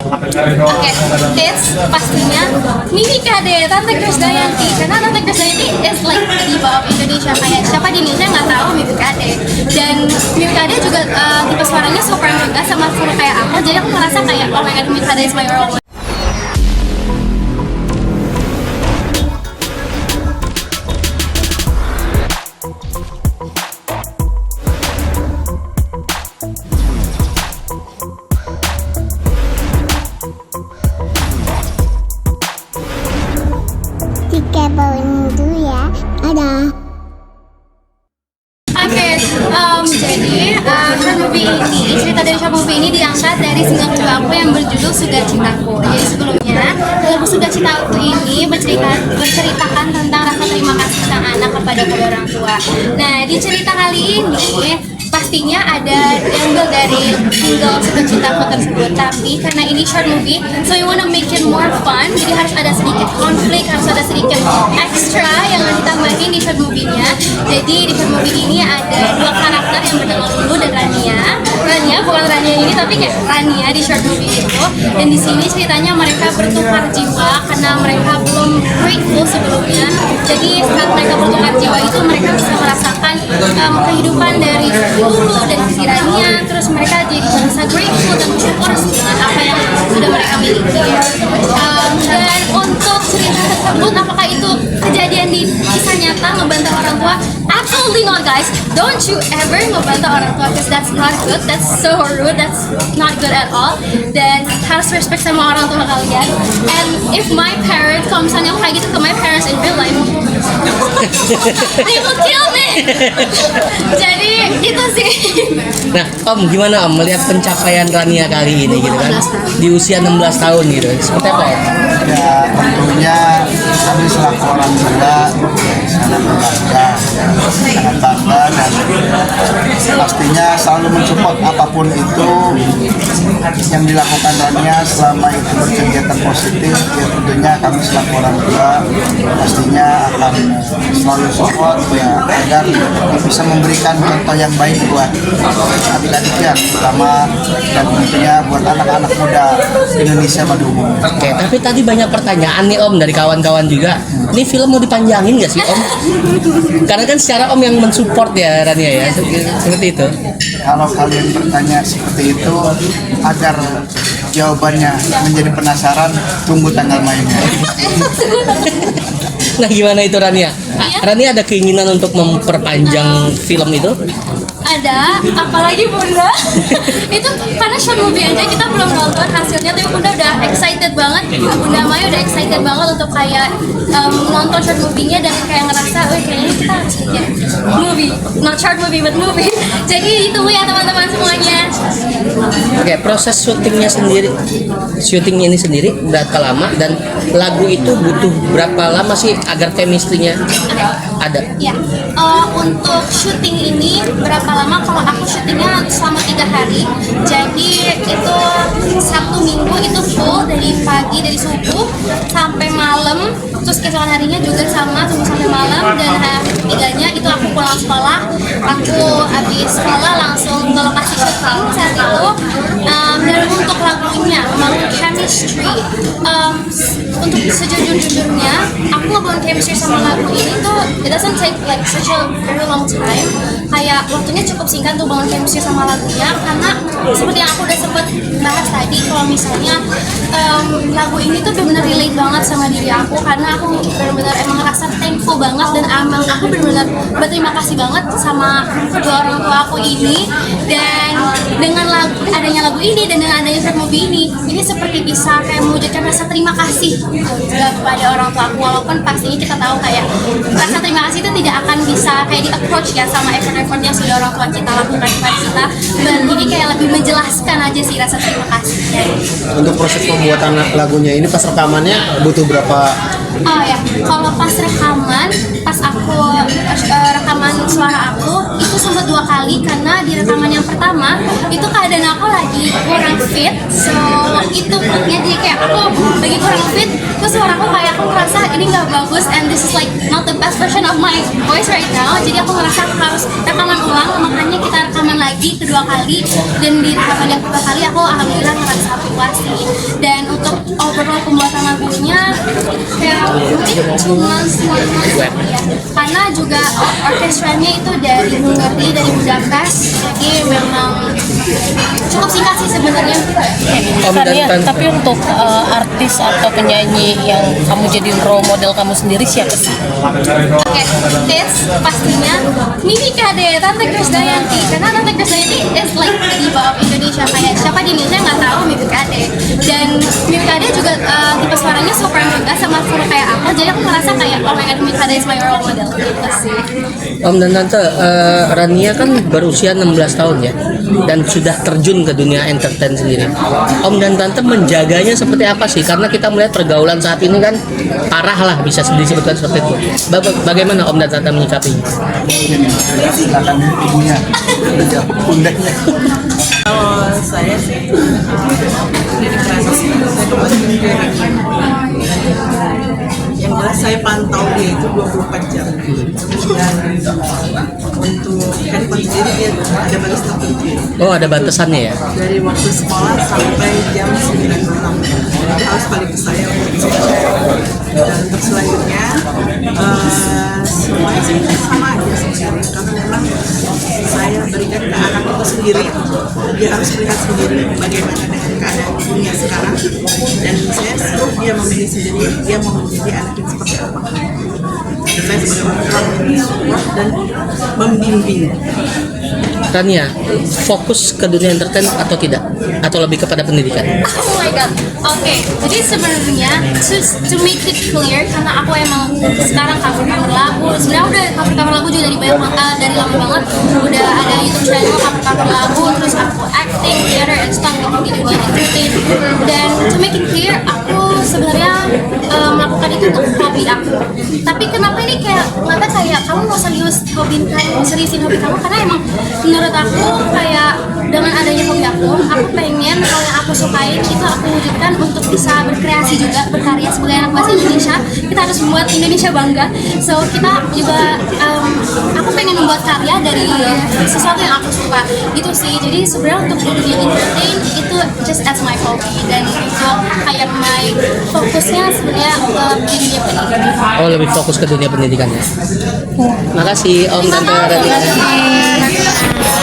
Oke, it's pastinya Mimika deh, Tante Krisdayanti. Karena Tante Krisdayanti is like the diva of Indonesia. Kayak siapa di Indonesia nggak tahu Mimika deh. Dan Mimika deh juga tipe suaranya super megah sama full kayak aku. Jadi aku ngerasa kayak oh my god, Mimika deh is my role. Jika bawain dulu ya, ada. Oke, jadi short movie ini, cerita dari short movie ini diangkat dari single kedua aku yang berjudul Sudah Cintaku. Jadi sebelumnya, lagu Sudah Cintaku ini menceritakan tentang rasa terima kasih sang anak kepada kedua orang tua. Nah, di cerita kali ini pastinya ada diambil dari single Sudah Cintaku tersebut, tapi karena ini short movie, so we wanna make it more fun, jadi harus ada sedikit konflik, harus ada sedikit extra yang ditambahin di short movie-nya. Jadi di short movie ini ada dua karakter yang bernama Lulu dan Rania bukan Rania ini tapi kayak Rania di short movie itu. Dan di sini ceritanya mereka bertukar jiwa karena mereka belum grateful sebelumnya. Jadi saat mereka bertukar jiwa itu mereka bisa merasakan kehidupan dari Lulu dan si Rania, terus mereka jadi merasa grateful dan bersyukur dengan apa yang sudah mereka miliki. Dan untuk cerita tersebut, apakah itu kejadian di kisah nyata ngebantu orang tua? Absolutely not, guys. Don't you ever ngebantu orang tua, because that's not good. That's so rude. That's not good at all. Dan harus respect sama orang tua kalian. And if my parents, kalau misalnya aku kayak gitu ke my parents in real life, they will kill me. Jadi itu sih. Nah, Om, gimana Om melihat pencapaian Rania kali ini gitu kan? Di usia 16 tahun gitu. Seperti apa Om? Ya tentunya kami selaku orang tua sangat bangga dan pastinya selalu mensupport apapun itu yang dilakukan Rania selama itu berkegiatan positif. Ya tentunya kami selaku orang tua pastinya akan selalu support ya agar bisa memberikan contoh yang baik buat adik-adiknya terutama dan tentunya buat anak-anak muda Indonesia pada umumnya. Oke, tapi tadi banyak pertanyaan nih Om dari kawan-kawan juga. Ini film mau dipanjangin nggak sih Om? Karena kan secara Om yang mensupport ya Rania ya, seperti itu. Kalau kalian bertanya seperti itu agar jawabannya menjadi penasaran, tunggu tanggal mainnya. Nah, gimana itu Rania? Rania ada keinginan untuk memperpanjang film itu? Ada, apalagi Bunda. Itu karena short movie aja kita belum nonton hasilnya, tapi Bunda udah excited banget. Bunda Maya udah excited banget untuk kayak nonton short movie-nya dan kayak ngerasa, wih kayaknya kita harus bikin movie, not short movie but movie. Jadi itu ya teman-teman semuanya. Oke, proses syutingnya ini sendiri berapa lama dan lagu itu butuh berapa lama sih agar chemistry-nya ada? Ya, untuk syuting ini berapa lama? Kalau aku syutingnya selama 3 hari. Jadi itu Sabtu Minggu itu full dari pagi dari subuh sampai malam. Terus keesokan harinya juga sama tunggu sampai malam, dan hari ketiganya itu aku pulang sekolah. Aku habis sekolah langsung ke lokasi syuting saat itu. Dan untuk lagunya membangun chemistry. Untuk sejujurnya aku ngebangun chemistry sama lagu ini tuh it doesn't take like such a very long time. Kayak waktunya cukup singkat tuh bangun chemistry sama lagunya, karena seperti yang aku udah sempet bahas tadi, kalau misalnya lagu ini tuh benar-benar relate banget sama diri aku, karena aku benar-benar emang ngerasa thankful banget dan emang aku benar-benar berterima kasih banget sama kedua orang tua aku ini. Dan dengan adanya lagu ini dan dengan adanya short movie ini seperti bisa kayak mewujudkan rasa terima kasih juga kepada orang tua aku, walaupun pastinya kita tahu kayak rasa terima kasih itu tidak akan bisa kayak di approach ya sama effort yang sudah orang tua kita lakukan kepada kita. Dan ini kayak lebih menjelaskan aja sih rasa terima kasih. Untuk proses pembuatan lagunya ini pas rekamannya butuh berapa? Oh ya, kalau pas rekaman, pas aku rekaman suara aku itu sempat 2 kali, karena di rekaman yang pertama itu keadaan aku lagi kurang fit, so itu moodnya jadi kayak aku lagi kurang some of it, terus suaraku kayak aku merasa ini nggak bagus, and this is like not the best version of my voice right now. Jadi aku merasa aku harus rekaman ulang, makanya kita rekaman lagi kedua kali, dan di rekaman yang kedua kali aku alhamdulillah ngerasa puas sih. Dan untuk overall pembuatan lagunya kayak mungkin cuma ya, karena juga orkestranya itu dari Mengerti, dari Budapest, jadi memang cukup singkat sih sebenarnya. Om dan Tania, Tante. tapi untuk artis atau penyanyi yang kamu jadi role model kamu sendiri siapa sih? Oke, it's pastinya Mimi Kade, Tante Krisdayanti. Karena Tante Krisdayanti is like the diva of Indonesia. Kayak siapa di Indonesia nggak tahu Mimi Kade. Dan Mimi Kade juga tipe suaranya sopran juga, sama full kayak aku. Jadi aku merasa kayak oh my god, Mimi Kade is my role model gitu sih. Om dan Tante, Rania kan berusia 16 tahun ya, dan sudah terjun ke dunia entertain sendiri. Om dan Tante menjaganya seperti apa sih? Karena kita melihat pergaulan saat ini kan parah lah, bisa disebutkan seperti itu. Bagaimana Om dan Tante menyikapinya? Silakan ibunya, dia pundaknya. Kalau saya sih dari proses saya kembali ke yang jelas saya pantau dia itu 24 jam dan untuk handphone sendiri dia ada batas tertentu Oh, ada batasannya ya? dari waktu sekolah sampai jam 9 malam dia harus balik ke saya untuk dicek. Dan untuk selanjutnya semuanya sih sama aja sebenarnya karena memang saya berikan ke anak itu sendiri, dia harus melihat sendiri bagaimana dengan keadaan dunia sekarang, dan saya suruh dia memilih sendiri dia mau menjadi anak yang seperti apa. Saya sebagai orang tua memberi support dan membimbing. Rania, fokus ke dunia entertain atau tidak? Atau lebih kepada pendidikan? Oh my god. Oke, jadi sebenarnya to make it clear, karena aku emang sekarang cover lagu, sebenarnya udah cover lagu juga dari lama banget. Udah ada YouTube channel cover lagu, terus aku acting, theater and stuff gitu buat entertain. Dan to make it clear, aku sebenarnya melakukan itu untuk hobi aku. Tapi kenapa ini kayak ngata kayak kamu mau seriusin hobi kamu, karena emang menurut aku kayak dengan adanya hobi aku pengen hal yang aku sukain itu aku wujudkan untuk bisa berkreasi juga, berkarya sebagai anak bahasa Indonesia. Kita harus membuat Indonesia bangga. So kita juga aku pengen membuat karya dari sesuatu yang aku suka gitu sih. Jadi sebenarnya untuk dunia entertain itu just as my hobby, dan itu kayak my fokusnya sebenarnya ke dunia pendidikan. Oh, lebih fokus ke dunia pendidikan ya? Makasih Om dan Tante Rania. Terima kasih.